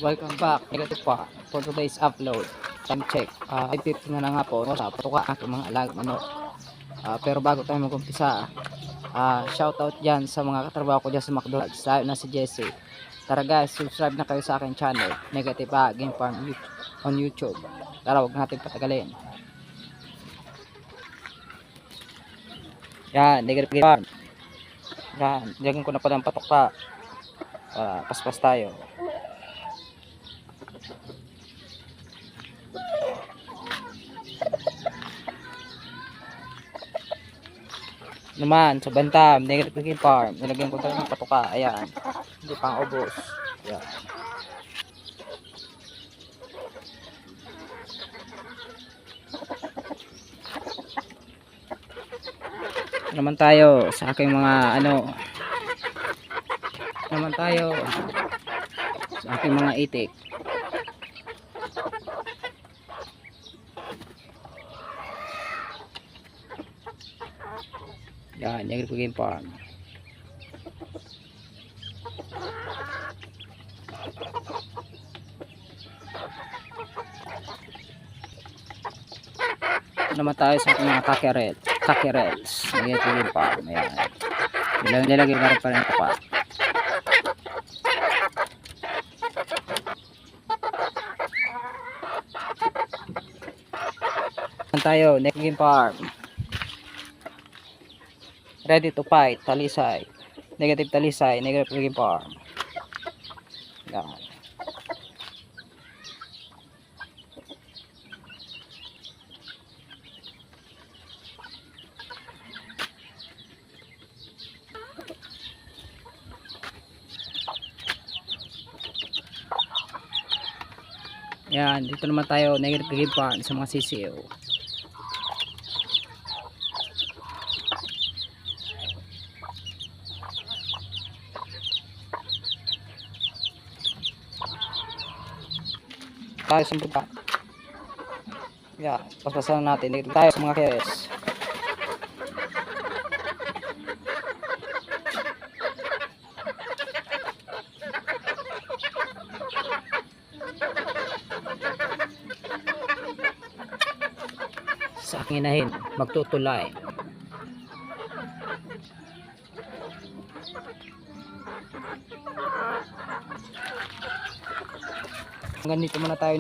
Welcome back. Ito pa for today's upload. Time check. 5:50 na nga po. Sa patuka ang mga alag manok. Pero bago tayo mag-umpisa, shoutout dyan sa mga katrabaho ko dyan sa McDonald's. Sayo na si Jesse. Tara guys, subscribe na kayo sa aking channel. Negative Game Farm on YouTube. Tara, huwag natin patagalin. Yan, Negative Game Farm. Yan, lagyan ko na pala ang patuka. Paspas tayo. Naman sa Bantam, Negative Game Farm, nilagyan ko talaga ng patuka. Ayan, hindi pang ubos. Ayan. Naman tayo sa aking mga naman tayo sa aking mga itik. Yan, Negative Game Farm. Naman tayo sa aking mga Cockerels. Negative Game Farm. Ayan. Nilagay na rin pa rin ito pa. Naman tayo, Negative Game Farm. Ready to fight, Talisay. Negative Talisay, Negative Game Farm. Yan. Yan, dito naman tayo, Negative Game Farm sa mga sisiyo. Tayo sa buka. Yeah, paspasan natin. Dito tayo sa mga keres. Sa aking inahin, magtutulay. Hanggang dito muna tayo.